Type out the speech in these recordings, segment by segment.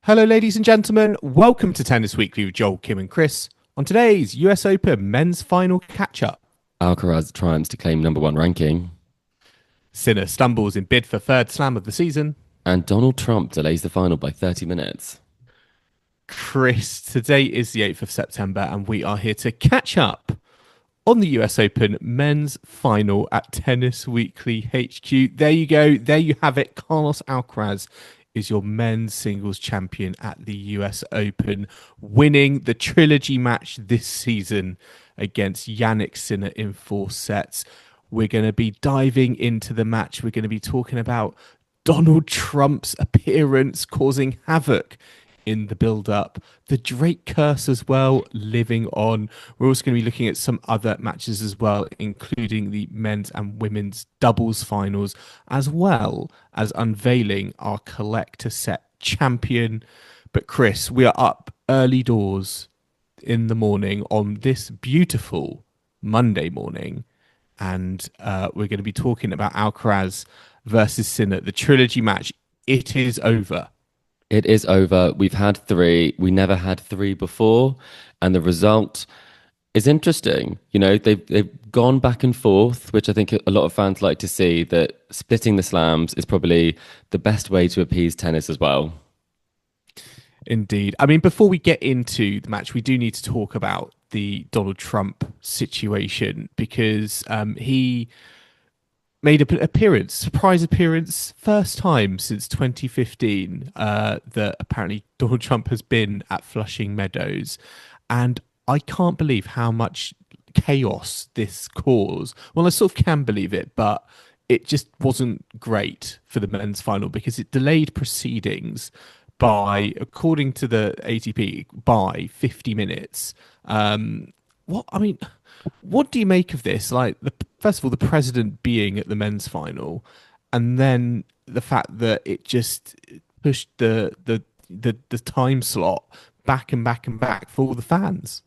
Hello, ladies and gentlemen. Welcome to Tennis Weekly with Joel, Kim, and Chris. On today's US Open men's final catch-up, Alcaraz triumphs to claim number one ranking, Sinner stumbles in bid for third slam of the season. and Donald Trump delays the final by 30 minutes. Chris, today is the 8th of September, and we are here to catch up on the US Open men's final at Tennis Weekly HQ. There you go. There you have it. Carlos Alcaraz is your men's singles champion at the US Open, winning the trilogy match this season against Jannik Sinner in 4 sets. We're going to be diving into the match. We're going to be talking about Donald Trump's appearance causing havoc in the build-up, the Drake curse as well, living on. We're also going to be looking at some other matches as well, including the men's and women's doubles finals, as well as unveiling our collector set champion. But Chris, we are up early doors in the morning on this beautiful Monday morning, and we're going to be talking about Alcaraz versus Sinner, the trilogy match. It is over. It is over. We've had three. We never had three before. And the result is interesting. You know, they've gone back and forth, which I think a lot of fans like to see, that splitting the slams is probably the best way to appease tennis as well. Indeed. I mean, before we get into the match, we do need to talk about the Donald Trump situation because he made an appearance, surprise appearance, first time since 2015 that apparently Donald Trump has been at Flushing Meadows. And I can't believe how much chaos this caused. Well, I sort of can believe it, but it just wasn't great for the men's final because it delayed proceedings by, according to the ATP, by 50 minutes. What do you make of this? Like, first of all, the president being at the men's final, and then the fact that it just pushed the time slot back and back and back for all the fans.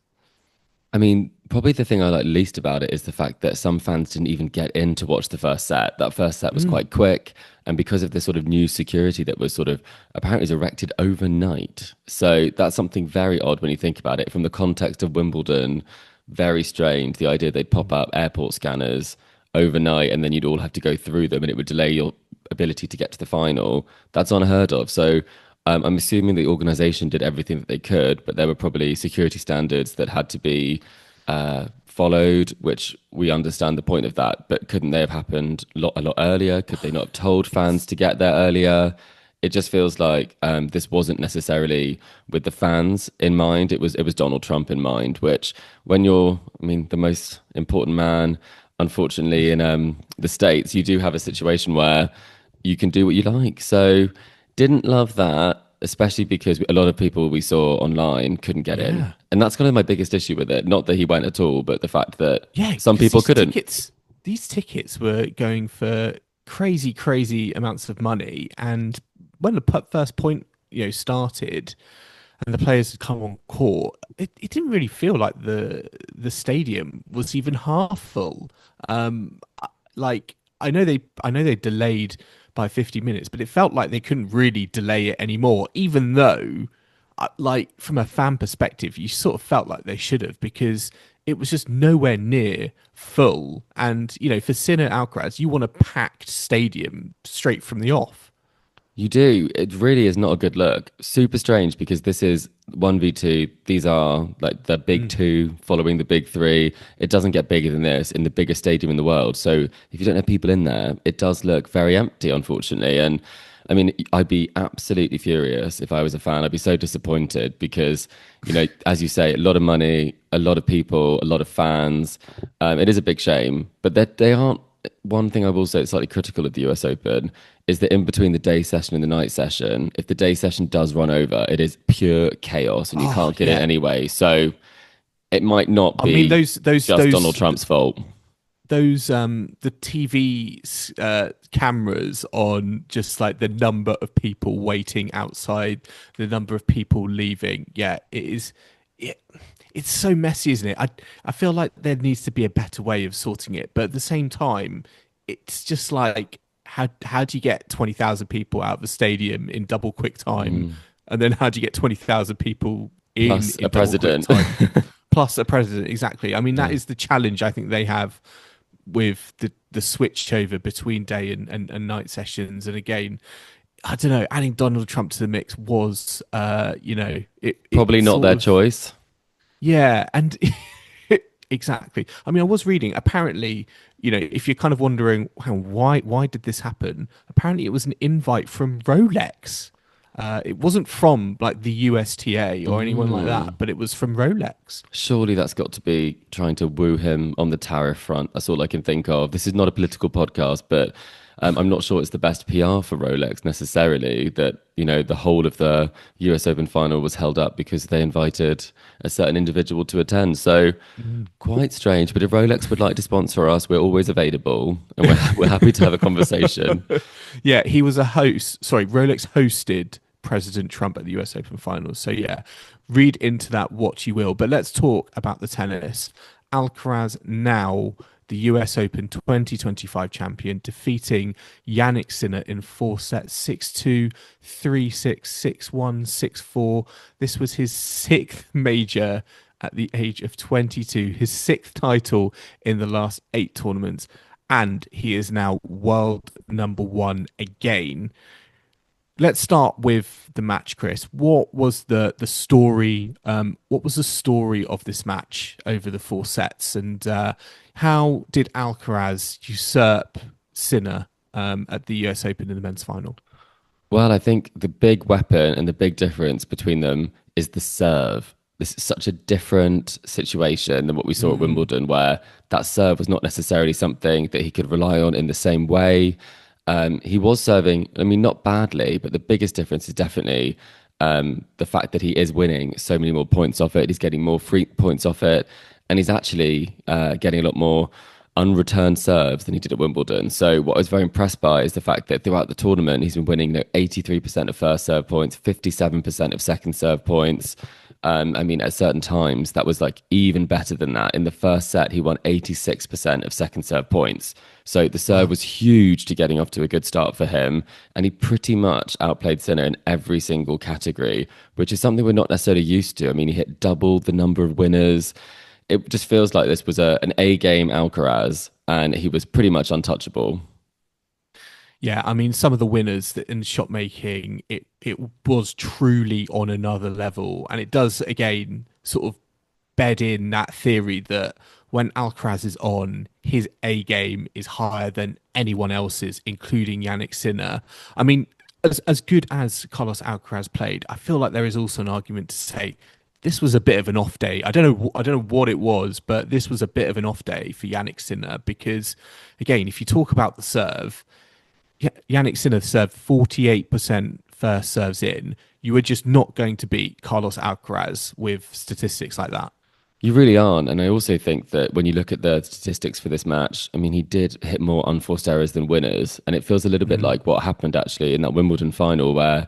I mean, probably the thing I like least about it is the fact that some fans didn't even get in to watch the first set. That first set was quite quick. And because of this sort of new security that was sort of apparently was erected overnight. So that's something very odd when you think about it from the context of Wimbledon. Very strange. The idea they'd pop up airport scanners overnight and then you'd all have to go through them and it would delay your ability to get to the final. That's unheard of. So I'm assuming the organisation did everything that they could, but there were probably security standards that had to be followed, which we understand the point of that. But couldn't they have happened a lot earlier? Could they not have told fans to get there earlier? It just feels like this wasn't necessarily with the fans in mind. It was Donald Trump in mind, which when you're, I mean, the most important man, unfortunately, in the States, you do have a situation where you can do what you like. So didn't love that, especially because a lot of people we saw online couldn't get in. And that's kind of my biggest issue with it. Not that he went at all, but the fact that some people couldn't. These tickets were going for crazy, crazy amounts of money. And when the first point, started and the players had come on court, it didn't really feel like the stadium was even half full. Like I know they delayed by 50 minutes, but it felt like they couldn't really delay it anymore, even though, like, from a fan perspective, you sort of felt like they should have because it was just nowhere near full. And, for Sinner Alcaraz, you want a packed stadium straight from the off. You do. It really is not a good look. Super strange because this is 1v2. These are like the big two following the big three. It doesn't get bigger than this in the biggest stadium in the world. So if you don't have people in there, it does look very empty, unfortunately. And I mean, I'd be absolutely furious if I was a fan. I'd be so disappointed because, as you say, a lot of money, a lot of people, a lot of fans. It is a big shame, but they aren't. One thing I will say, slightly critical of the US Open, is that in between the day session and the night session, if the day session does run over, it is pure chaos and you can't get in anyway. So it might not be just Donald Trump's fault. Those the TV cameras on just like the number of people waiting outside, the number of people leaving. Yeah, it is. It's so messy, isn't it? I feel like there needs to be a better way of sorting it, but at the same time, it's just like how do you get 20,000 people out of the stadium in double quick time And then how do you get 20,000 people Plus in a double quick president. time? Plus a president, exactly. I mean, that Yeah. is the challenge I think they have with the switch over between day and night sessions. And again, I don't know, adding Donald Trump to the mix was, Probably it not sort their of, choice. yeah. And exactly. I mean, I was reading, apparently, if you're kind of wondering, why did this happen? Apparently, it was an invite from Rolex. It wasn't from like the USTA or anyone like Mm. that, but it was from Rolex. Surely that's got to be trying to woo him on the tariff front. That's all I can think of. This is not a political podcast, but I'm not sure it's the best PR for Rolex necessarily that, the whole of the US Open final was held up because they invited a certain individual to attend. So Mm. quite strange. But if Rolex would like to sponsor us, we're always available and we're happy to have a conversation. Yeah, he was a host. Sorry, Rolex hosted President Trump at the US Open finals. So yeah, read into that what you will. But let's talk about the tennis. Alcaraz now the US Open 2025 champion, defeating Jannik Sinner in four sets 6-2, 3-6, 6-1, 6-4. This was his sixth major at the age of 22, his sixth title in the last eight tournaments, and he is now world number one again. Let's start with the match, Chris. What was the story? What was the story of this match over the four sets, and how did Alcaraz usurp Sinner at the US Open in the men's final? Well, I think the big weapon and the big difference between them is the serve. This is such a different situation than what we saw at Mm, Wimbledon, where that serve was not necessarily something that he could rely on in the same way. He was serving, I mean, not badly, but the biggest difference is definitely the fact that he is winning so many more points off it. He's getting more free points off it, and he's actually getting a lot more unreturned serves than he did at Wimbledon. So what I was very impressed by is the fact that throughout the tournament, he's been winning 83% of first serve points, 57% of second serve points. I mean, at certain times, that was like even better than that. In the first set, he won 86% of second serve points. So the serve wow. was huge to getting off to a good start for him. And he pretty much outplayed Sinner in every single category, which is something we're not necessarily used to. I mean, he hit double the number of winners. It just feels like this was an A game Alcaraz, and he was pretty much untouchable. Yeah, I mean, some of the winners in shot making, it was truly on another level, and it does again sort of bed in that theory that when Alcaraz is on, his A game is higher than anyone else's, including Jannik Sinner. I mean, as good as Carlos Alcaraz played, I feel like there is also an argument to say this was a bit of an off day. I don't know what it was, but this was a bit of an off day for Jannik Sinner because, again, if you talk about the serve. Jannik Sinner served 48% first serves in. You were just not going to beat Carlos Alcaraz with statistics like that. You really aren't. And I also think that when you look at the statistics for this match, I mean, he did hit more unforced errors than winners. And it feels a little bit Mm, like what happened actually in that Wimbledon final where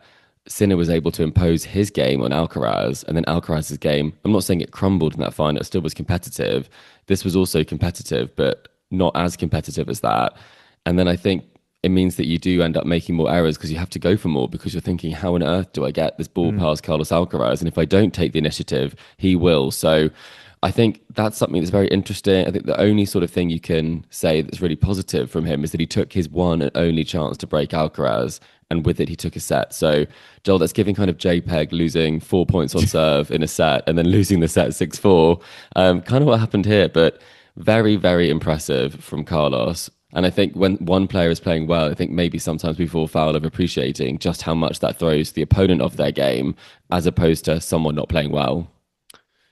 Sinner was able to impose his game on Alcaraz. And then Alcaraz's game, I'm not saying it crumbled in that final, it still was competitive. This was also competitive, but not as competitive as that. And then I think it means that you do end up making more errors because you have to go for more because you're thinking, how on earth do I get this ball mm. past Carlos Alcaraz? And if I don't take the initiative, he will. So I think that's something that's very interesting. I think the only sort of thing you can say that's really positive from him is that he took his one and only chance to break Alcaraz. And with it, he took a set. So, Joel, that's giving kind of JPEG losing 4 points on serve in a set and then losing the set 6-4. Kind of what happened here, but very, very impressive from Carlos. And I think when one player is playing well, I think maybe sometimes we fall foul of appreciating just how much that throws the opponent off their game as opposed to someone not playing well.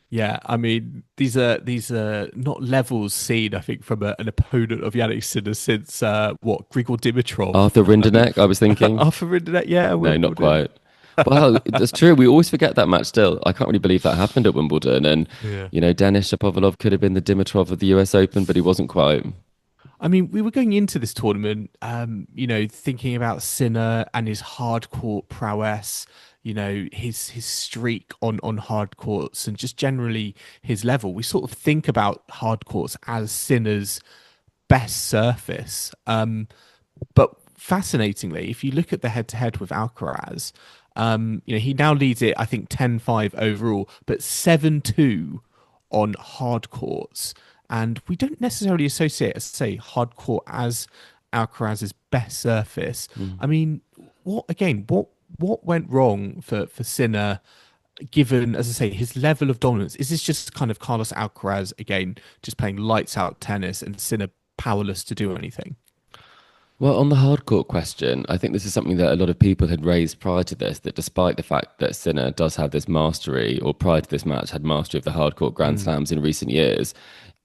Yeah, I mean these are not levels seen. I think from an opponent of Yannick Sinner since what Grigor Dimitrov, Arthur Rindenek, I was thinking. Arthur Rindenet, yeah, No, not Wimbledon. quite. Well, that's true. We always forget that match still. I can't really believe that happened at Wimbledon. And, Yeah. Denis Shapovalov could have been the Dimitrov of the US Open, but he wasn't quite. I mean, we were going into this tournament, thinking about Sinner and his hard court prowess, his streak on hard courts and just generally his level. We sort of think about hard courts as Sinner's best surface. But fascinatingly, if you look at the head-to-head with Alcaraz, he now leads it, I think, 10-5 overall, but 7-2 on hard courts. And we don't necessarily associate, say, hard court as Alcaraz's best surface. I mean, what went wrong for Sinner, given, as I say, his level of dominance? Is this just kind of Carlos Alcaraz again, just playing lights out tennis and Sinner powerless to do anything? Well, on the hard court question, I think this is something that a lot of people had raised prior to this, that despite the fact that Sinner does have this mastery, or prior to this match had mastery of the hard court Grand Slams in recent years,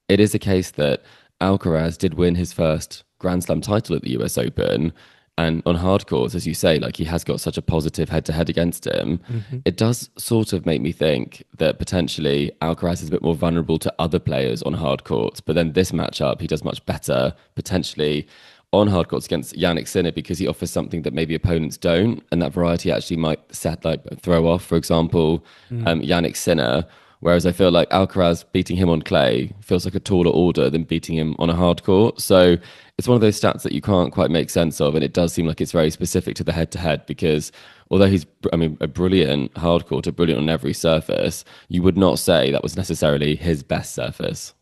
it is a case that Alcaraz did win his first Grand Slam title at the US Open. And on hard courts, as you say, like he has got such a positive head-to-head against him. It does sort of make me think that potentially Alcaraz is a bit more vulnerable to other players on hard courts. But then this matchup, he does much better, potentially on hard courts against Jannik Sinner, because he offers something that maybe opponents don't, and that variety actually might throw off, for example, Jannik Sinner. Whereas I feel like Alcaraz beating him on clay feels like a taller order than beating him on a hard court. So it's one of those stats that you can't quite make sense of, and it does seem like it's very specific to the head-to-head, because although he's, a brilliant hard court, a brilliant on every surface, you would not say that was necessarily his best surface.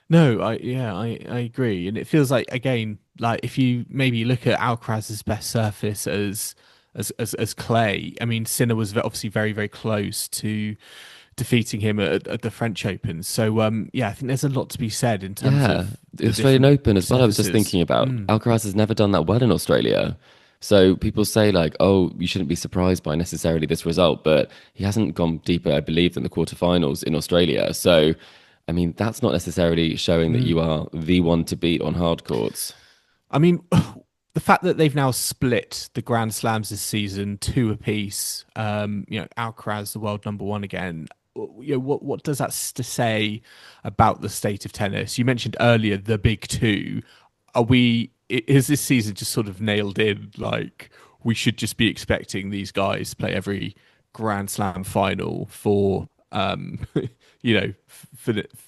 No, I agree, and it feels like, again, like if you maybe look at Alcaraz's best surface as clay. I mean, Sinner was obviously very, very close to defeating him at the French Open. So I think there's a lot to be said in terms of the Australian Open as well. I was just surfaces. thinking about Alcaraz has never done that well in Australia. So people say like, oh, you shouldn't be surprised by necessarily this result, but he hasn't gone deeper, I believe, than the quarterfinals in Australia. So, I mean, that's not necessarily showing that you are the one to beat on hard courts. I mean, the fact that they've now split the Grand Slams this season two apiece, Alcaraz the world number one again. What does that to say about the state of tennis? You mentioned earlier the big two. Is this season just sort of nailed in? Like, we should just be expecting these guys to play every Grand Slam final for,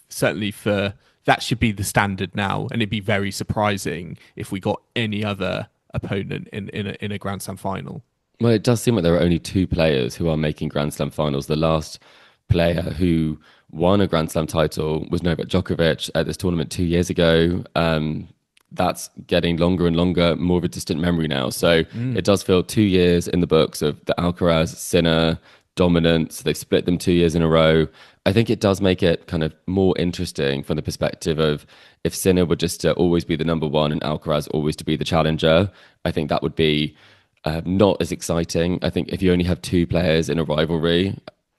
certainly for that should be the standard now, and it'd be very surprising if we got any other opponent in a Grand Slam final. Well, it does seem like there are only two players who are making Grand Slam finals. The last player who won a Grand Slam title was Novak Djokovic at this tournament 2 years ago. That's getting longer and longer, more of a distant memory now. So it does feel 2 years in the books of the Alcaraz-Sinner dominance. They've split them 2 years in a row. I think it does make it kind of more interesting from the perspective of if Sinner were just to always be the number one and Alcaraz always to be the challenger, I think that would be not as exciting. I think if you only have two players in a rivalry,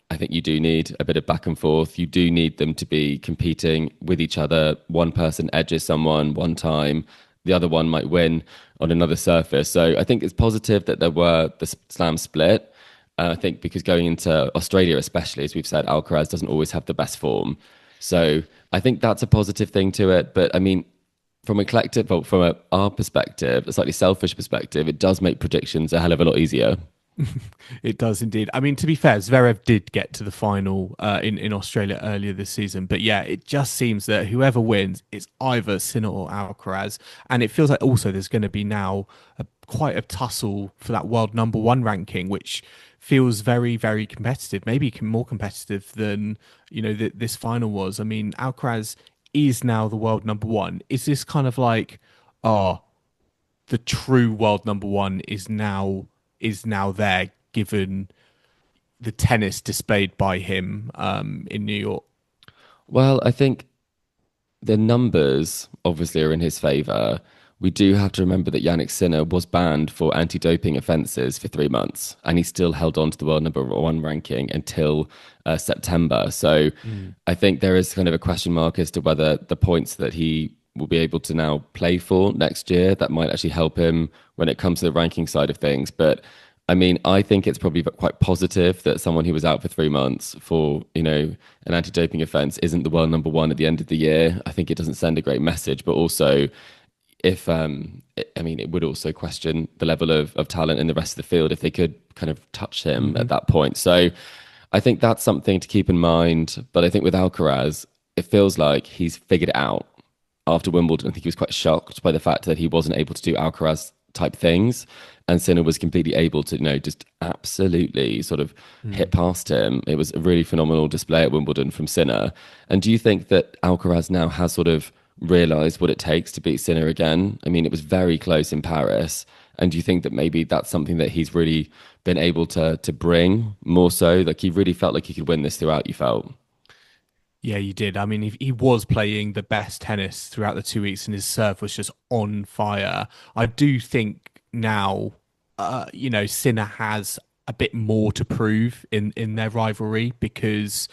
I think you do need a bit of back and forth. You do need them to be competing with each other. One person edges someone one time, the other one might win on another surface. So I think it's positive that there were the slam split. I think because going into Australia, especially, as we've said, Alcaraz doesn't always have the best form. So I think that's a positive thing to it. But I mean, from our perspective, a slightly selfish perspective, it does make predictions a hell of a lot easier. It does indeed. I mean, to be fair, Zverev did get to the final in Australia earlier this season. But yeah, it just seems that whoever wins, it's either Sinner or Alcaraz. And it feels like also there's going to be now quite a tussle for that world number one ranking, which feels very, very competitive, maybe more competitive than, this final was. I mean, Alcaraz is now the world number one. Is this kind of like, the true world number one is now there, given the tennis displayed by him in New York? Well, I think the numbers obviously are in his favour. We do have to remember that Jannik Sinner was banned for anti-doping offences for 3 months, and he still held on to the world number one ranking until September. So I think there is kind of a question mark as to whether the points that he will be able to now play for next year, that might actually help him when it comes to the ranking side of things. But I mean, I think it's probably quite positive that someone who was out for 3 months for, an anti-doping offence isn't the world number one at the end of the year. I think it doesn't send a great message, but also it would also question the level of talent in the rest of the field if they could kind of touch him at that point. So I think that's something to keep in mind. But I think with Alcaraz, it feels like he's figured it out after Wimbledon. I think he was quite shocked by the fact that he wasn't able to do Alcaraz type things. And Sinner was completely able to, just absolutely sort of hit past him. It was a really phenomenal display at Wimbledon from Sinner. And do you think that Alcaraz now has sort of realised what it takes to beat Sinner again? I mean, it was very close in Paris. And do you think that maybe that's something that he's really been able to bring more so? Like he really felt like he could win this throughout, you felt? Yeah, you did. I mean, he was playing the best tennis throughout the 2 weeks, and his serve was just on fire. I do think now, Sinner has a bit more to prove in their rivalry because,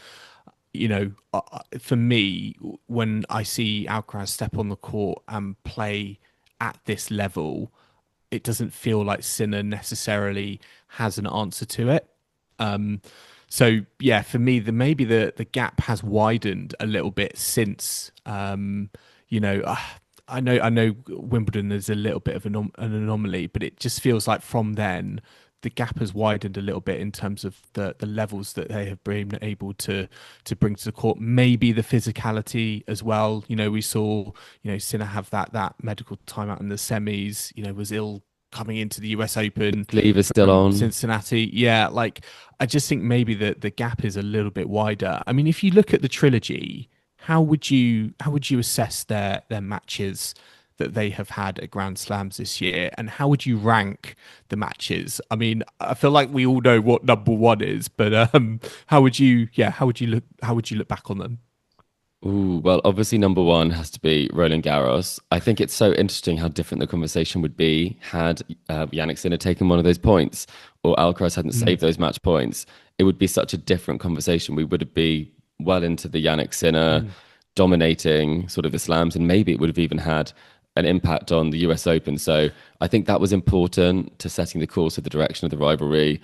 for me, when I see Alcaraz step on the court and play at this level, it doesn't feel like Sinner necessarily has an answer to it. Um, so yeah, for me, maybe the gap has widened a little bit since you know uh, I know Wimbledon is a little bit of an anomaly, but it just feels like from then the gap has widened a little bit in terms of the levels that they have been able to bring to the court. Maybe the physicality as well. We saw Sinner have that medical timeout in the semis. Was ill coming into the US Open Leave is still from on. Cincinnati. Yeah, like I just think maybe the gap is a little bit wider. I mean, if you look at the trilogy, how would you assess their matches that they have had at Grand Slams this year, and how would you rank the matches? I mean, I feel like we all know what number one is, but how would you look back on them? Ooh, well, obviously, number one has to be Roland Garros. I think it's so interesting how different the conversation would be had Jannik Sinner taken one of those points or Alcaraz hadn't Mm, saved those match points. It would be such a different conversation. We would be well into the Jannik Sinner mm, dominating sort of the slams, and maybe it would have even had an impact on the US Open. So I think that was important to setting the course of the direction of the rivalry.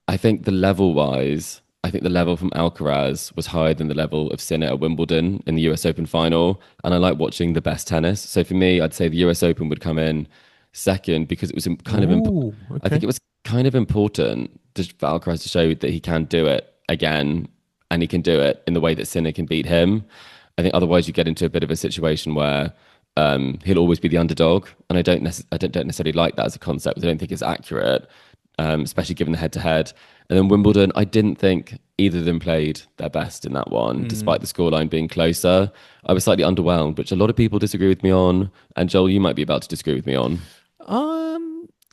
I think I think the level from Alcaraz was higher than the level of Sinner at Wimbledon in the US Open final. And I like watching the best tennis. So for me, I'd say the US Open would come in second because it was ooh, I think okay. it was kind of important for Alcaraz to show that he can do it again and he can do it in the way that Sinner can beat him. I think otherwise you get into a bit of a situation where he'll always be the underdog, and I don't necessarily like that as a concept. I don't think it's accurate, especially given the head-to-head. And then Wimbledon, I didn't think either of them played their best in that one, Mm. despite the scoreline being closer. I was slightly underwhelmed, which a lot of people disagree with me on. And Joel, you might be about to disagree with me on.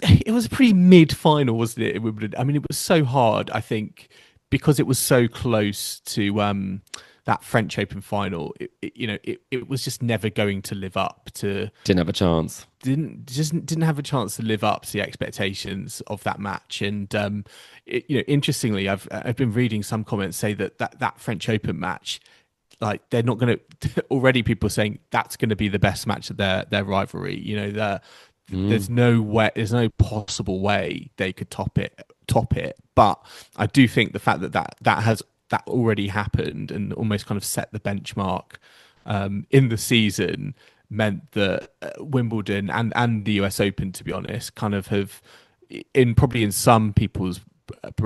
It was a pretty mid-final, wasn't it? At Wimbledon. I mean, it was so hard. I think because it was so close to that French Open final. It was just never going to live up to Didn't have a chance. didn't have a chance to live up to the expectations of that match. And interestingly, I've been reading some comments say that French Open match, like they're not going to already people saying that's going to be the best match of their rivalry. There's Mm. no way, there's no possible way they could top it. But I do think the fact that already happened and almost kind of set the benchmark in the season meant that Wimbledon and the US Open, to be honest, kind of have probably in some people's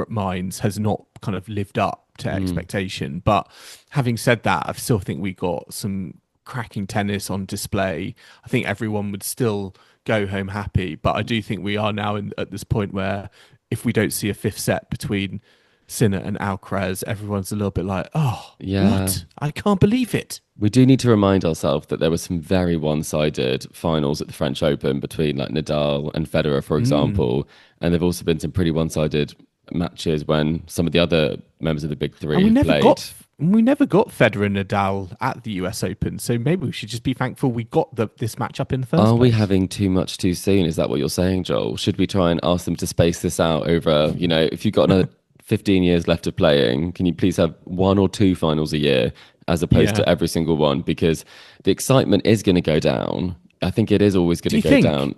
minds has not kind of lived up to Mm. expectation. But having said that, I still think we got some cracking tennis on display. I think everyone would still go home happy, but I do think we are now at this point where if we don't see a fifth set between Sinner and Alcaraz, everyone's a little bit like, oh, Yeah. what? I can't believe it. We do need to remind ourselves that there were some very one-sided finals at the French Open between like Nadal and Federer, for Mm. example. And there've also been some pretty one-sided matches when some of the other members of the big And three we have never played. got we never got Federer and Nadal at the US Open, so maybe we should just be thankful we got this match up in the Are first we place. having too much too soon? Is that what you're saying, Joel? Should we try and ask them to space this out over, if you've got another 15 years left of playing, can you please have one or two finals a year as opposed Yeah. to every single one? Because the excitement is going to go down. I think it is always going Do to you go think? down.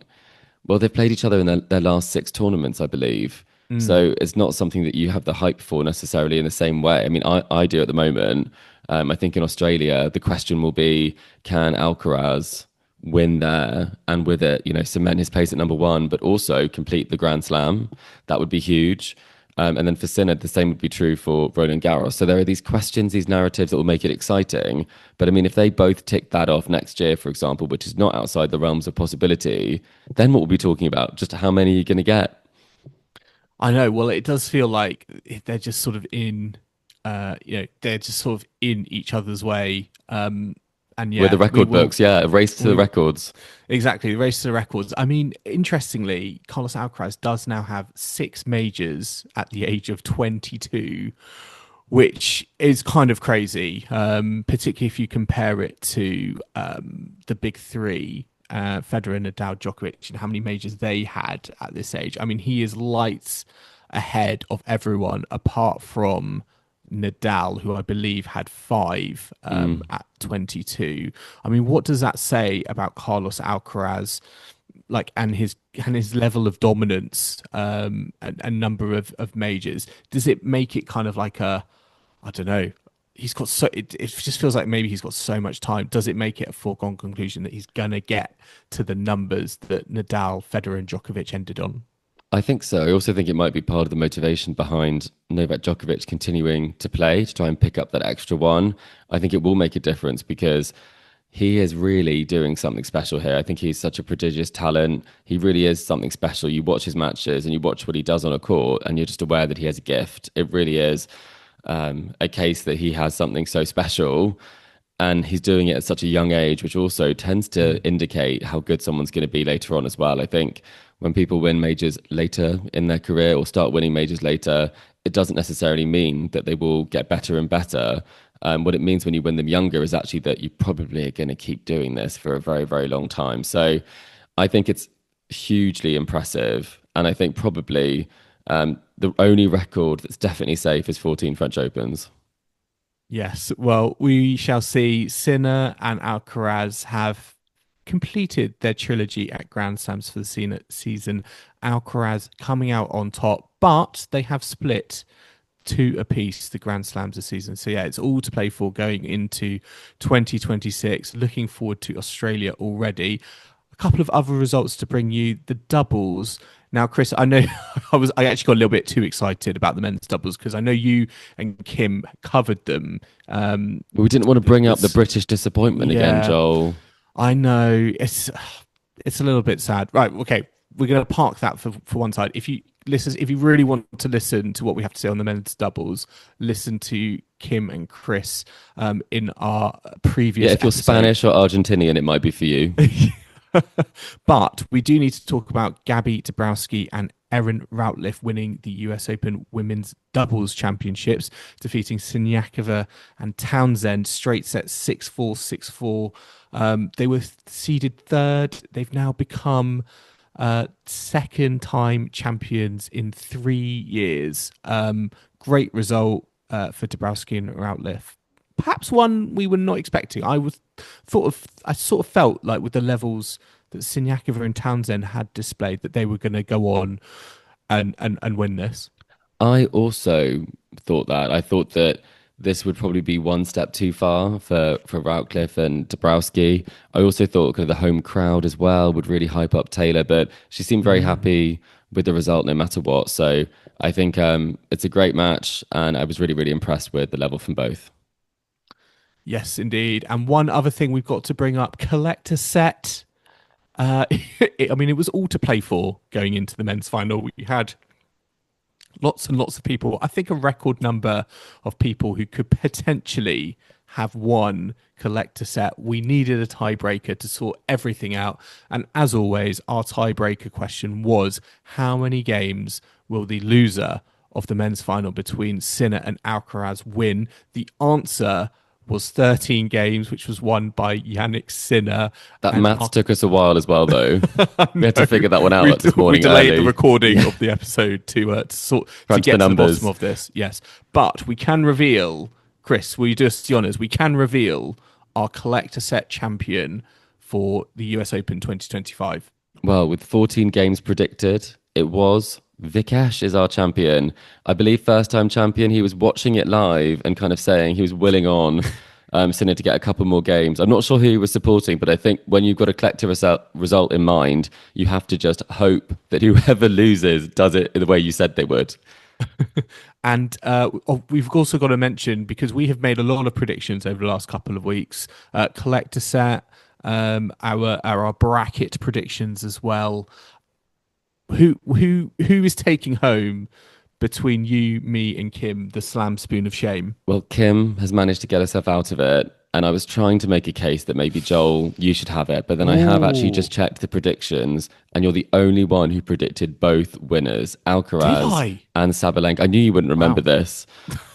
Well, they've played each other in their last six tournaments, I believe. Mm. So it's not something that you have the hype for necessarily in the same way. I mean, I do at the moment. I think in Australia, the question will be, can Alcaraz win there and with it, cement his place at number one, but also complete the Grand Slam? That would be huge. And then for Sinner, the same would be true for Roland Garros. So there are these questions, these narratives that will make it exciting. But I mean, if they both tick that off next year, for example, which is not outside the realms of possibility, then what we'll be talking about, just how many are you going to get? I know. Well, it does feel like they're just sort of they're just sort of in each other's way. And With yeah, the record books, yeah, a race to the we records. exactly the race to the records. I mean, interestingly, Carlos Alcaraz does now have six majors at the age of 22, which is kind of crazy, particularly if you compare it to the big three, Federer, Nadal, Djokovic, and how many majors they had at this age. I mean, he is lights ahead of everyone apart from Nadal, who I believe had five at 22. I mean, what does that say about Carlos Alcaraz? Like and his level of dominance and number of majors, does it make it kind of like a, I don't know, he's got so it just feels like maybe he's got so much time. Does it make it a foregone conclusion that he's gonna get to the numbers that Nadal, Federer, and Djokovic ended on? I think so. I also think it might be part of the motivation behind Novak Djokovic continuing to play to try and pick up that extra one. I think it will make a difference because he is really doing something special here. I think he's such a prodigious talent. He really is something special. You watch his matches and you watch what he does on a court, and you're just aware that he has a gift. It really is a case that he has something so special. And he's doing it at such a young age, which also tends to indicate how good someone's going to be later on as well. I think when people win majors later in their career or start winning majors later, it doesn't necessarily mean that they will get better and better. What it means when you win them younger is actually that you probably are going to keep doing this for a very, very long time. So I think it's hugely impressive. And I think probably the only record that's definitely safe is 14 French Opens. Yes, well, we shall see. Sinner and Alcaraz have completed their trilogy at Grand Slams for the season. Alcaraz coming out on top, but they have split two apiece the Grand Slams this season. So yeah, it's all to play for going into 2026. Looking forward to Australia already. A couple of other results to bring you. The doubles. Now, Chris, I know I actually got a little bit too excited about the men's doubles because I know you and Kim covered them. We didn't want to bring up the British disappointment again, Yeah, Joel. I know it's a little bit sad. Right, okay, we're going to park that for one side. If you really want to listen to what we have to say on the men's doubles, listen to Kim and Chris in our previous. Yeah, if you're episode. Spanish or Argentinian, it might be for you. But we do need to talk about Gabby Dabrowski and Erin Routliffe winning the US Open Women's Doubles Championships, defeating Siniakova and Townsend straight sets 6-4, 6-4. They were seeded third. They've now become second time champions in 3 years. Great result for Dabrowski and Routliffe. Perhaps one we were not expecting. I sort of felt like with the levels that Siniakova and Townsend had displayed that they were going to go on and win this. I also thought that. I thought that this would probably be one step too far for Routliffe and Dabrowski. I also thought kind of the home crowd as well would really hype up Taylor, but she seemed very happy with the result no matter what. So I think it's a great match, and I was really, really impressed with the level from both. Yes, indeed. And one other thing we've got to bring up, collector set. I mean, it was all to play for going into the men's final. We had lots and lots of people. I think a record number of people who could potentially have won collector set. We needed a tiebreaker to sort everything out. And as always, our tiebreaker question was, how many games will the loser of the men's final between Sinner and Alcaraz win? The answer was 13 games, which was won by Jannik Sinner. That maths took us a while as well, though. We had to figure that one out this We morning delayed early. the recording of the episode to Crunch get the to the numbers. bottom of this. Yes, but we can reveal, Chris. Will you do us the honours? We can reveal our collector set champion for the US Open 2025. Well, with 14 games predicted, it was Vikesh is our champion. I believe first time champion. He was watching it live and kind of saying he was willing on Sinner to get a couple more games. I'm not sure who he was supporting, but I think when you've got a collective result in mind, you have to just hope that whoever loses does it in the way you said they would. And we've also got to mention, because we have made a lot of predictions over the last couple of weeks, collector set, our bracket predictions as well. Who is taking home between you, me, and Kim the slam spoon of shame? Well, Kim has managed to get herself out of it. And I was trying to make a case that maybe Joel, you should have it. But then I have actually Oh, just checked the predictions, and you're the only one who predicted both winners, did Alcaraz I? and Sabalenka. I knew you wouldn't remember Wow. this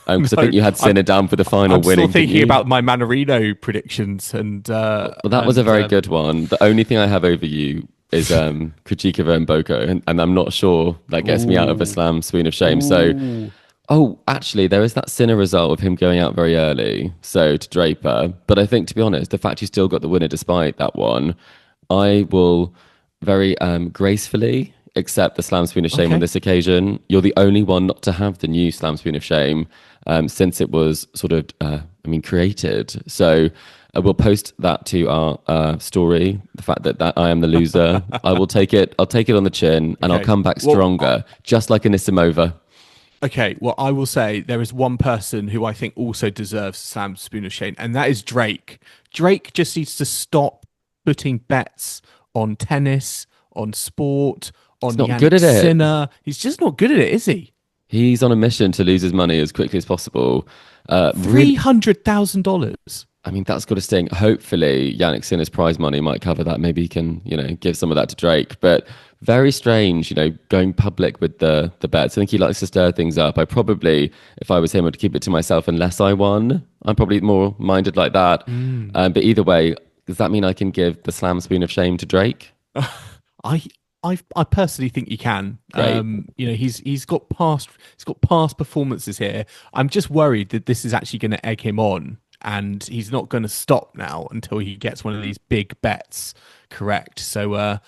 because I No, think you had I'm Sinner down for the final I'm still winning, didn't thinking you? about my Manarino predictions, and Well, that was a very good one. The only thing I have over you is Krejcikova and Boko, and I'm not sure that gets me out of a ooh, slam swoon of shame. So, ooh. oh, actually, there is that Sinner result of him going out very early, so to Draper. But I think, to be honest, the fact you still got the winner despite that one, I will very gracefully accept the slam spoon of shame on Okay. this occasion. You're the only one not to have the new slam spoon of shame since it was sort of, created. So we'll post that to our story. The fact that I am the loser, I will take it. I'll take it on the chin, and I'll Okay. come back Well, stronger, just like Anisimova. okay. Well, I will say there is one person who I think also deserves Sam's spoon of shame, and that is Drake. Drake just needs to stop putting bets on tennis, on sport, He's on not good Jannik at it. Sinner. He's just not good at it, is he? He's on a mission to lose his money as quickly as possible. Three Really, hundred thousand dollars. I mean, that's got to sting. Hopefully, Yannick Sinner's prize money might cover that. Maybe he can, give some of that to Drake. But very strange, going public with the bets. I think he likes to stir things up. I probably, if I was him, would keep it to myself unless I won. I'm probably more minded like that. But either way, does that mean I can give the slam spoon of shame to Drake? I I personally think you can. Great. He's got past performances here. I'm just worried that this is actually going to egg him on, and he's not going to stop now until he gets one of these big bets correct. So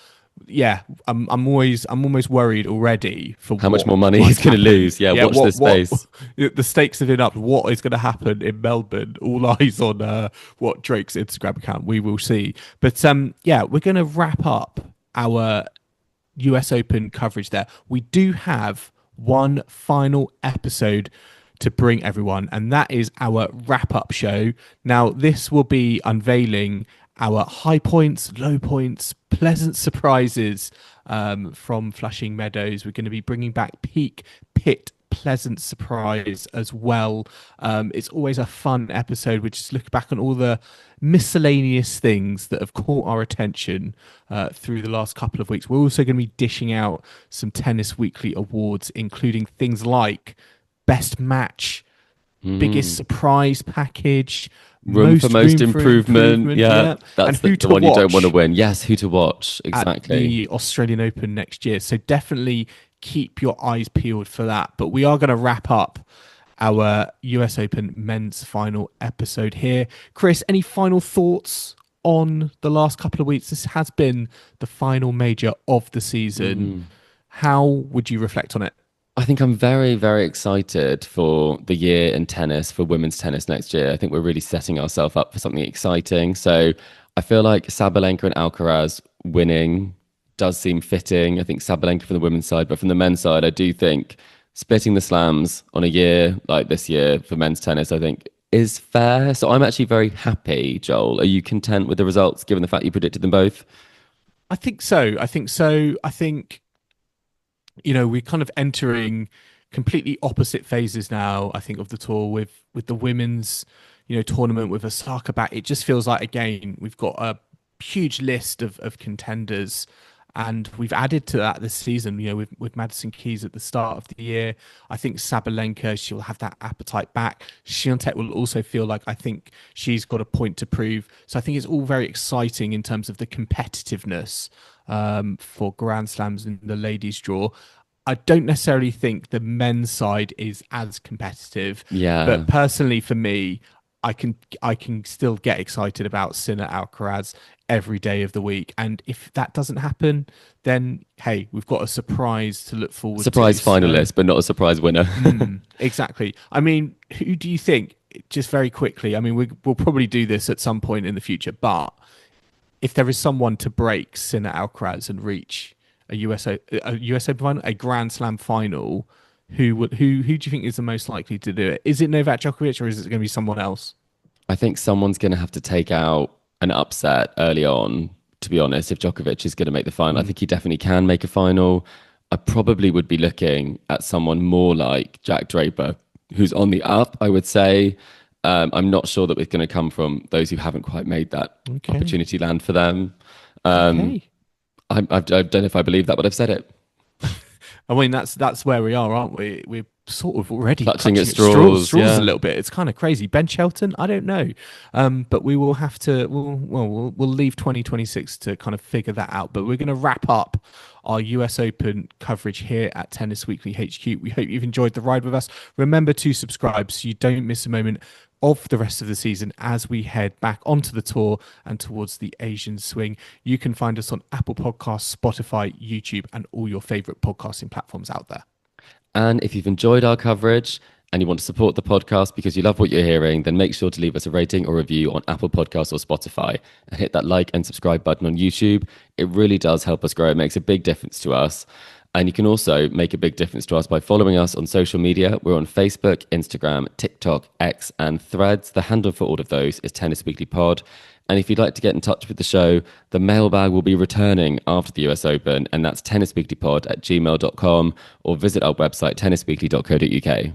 yeah, I'm almost worried already for How much what more money might he's going to happen. lose? Yeah, Yeah, watch this space. the stakes have been up. What is going to happen in Melbourne? All eyes on what Drake's Instagram account. We will see. But yeah, we're going to wrap up our US Open coverage there. We do have one final episode to bring everyone, and that is our wrap up show. Now, this will be unveiling our high points, low points, pleasant surprises from Flushing Meadows. We're going to be bringing back Peak Pit pleasant surprise as well. It's always a fun episode. We just look back on all the miscellaneous things that have caught our attention through the last couple of weeks. We're also going to be dishing out some Tennis Weekly awards, including things like Best Match, Biggest Surprise Package, Room for most Room for improvement. Yeah, yeah, and that's who the to one you don't want to watch win. Yes, who to watch. at Exactly. the Australian Open next year. So definitely keep your eyes peeled for that. But we are going to wrap up our US Open men's final episode here. Chris, any final thoughts on the last couple of weeks? This has been the final major of the season. How would you reflect on it? I think I'm very, very excited for the year in tennis, for women's tennis next year. I think we're really setting ourselves up for something exciting. So I feel like Sabalenka and Alcaraz winning does seem fitting. I think Sabalenka from the women's side, but from the men's side, I do think splitting the slams on a year like this year for men's tennis, I think is fair. So I'm actually very happy, Joel. Are you content with the results given the fact you predicted them both? I think so. I think so. I think we're kind of entering completely opposite phases now, I think, of the tour with the women's, tournament with Osaka back. It just feels like, again, we've got a huge list of contenders, and we've added to that this season, with Madison Keys at the start of the year. I think Sabalenka, she'll have that appetite back. Swiatek will also feel like, I think she's got a point to prove. So I think it's all very exciting in terms of the competitiveness for Grand Slams in the ladies' draw. I don't necessarily think the men's side is as competitive, Yeah. but personally for me, I can still get excited about Sinner Alcaraz every day of the week. And if that doesn't happen, then hey, we've got a surprise to look forward to. Surprise So, finalist, but not a surprise winner. exactly. I mean, who do you think? Just very quickly. I mean, we'll probably do this at some point in the future, but if there is someone to break Sinner Alcaraz and reach a US Open final, a Grand Slam final, who do you think is the most likely to do it? Is it Novak Djokovic or is it going to be someone else? I think someone's going to have to take out an upset early on, to be honest, if Djokovic is going to make the final. I think he definitely can make a final. I probably would be looking at someone more like Jack Draper, who's on the up, I would say. I'm not sure that it's going to come from those who haven't quite made that Okay. opportunity land for them. Um, Okay. I don't know if I believe that, but I've said it. I mean, that's where we are, aren't we? We're sort of already Clutching at clutching at straws, straws, straws a yeah. little bit. It's kind of crazy. Ben Shelton, I don't know, but we will have to. We'll leave 2026 to kind of figure that out. But we're going to wrap up our US Open coverage here at Tennis Weekly HQ. We hope you've enjoyed the ride with us. Remember to subscribe so you don't miss a moment of the rest of the season as we head back onto the tour and towards the Asian swing. You can find us on Apple Podcasts, Spotify, YouTube, and all your favorite podcasting platforms out there. And if you've enjoyed our coverage and you want to support the podcast because you love what you're hearing, then make sure to leave us a rating or review on Apple Podcasts or Spotify and hit that like and subscribe button on YouTube. It really does help us grow. It makes a big difference to us. And you can also make a big difference to us by following us on social media. We're on Facebook, Instagram, TikTok, X, and Threads. The handle for all of those is Tennis Weekly Pod. And if you'd like to get in touch with the show, the mailbag will be returning after the US Open, and that's tennisweeklypod@gmail.com, or visit our website, tennisweekly.co.uk.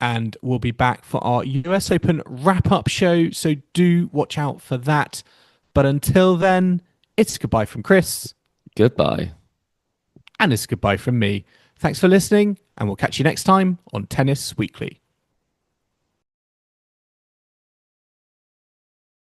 And we'll be back for our US Open wrap up show. So do watch out for that. But until then, it's goodbye from Chris. Goodbye. And it's goodbye from me. Thanks for listening, and we'll catch you next time on Tennis Weekly.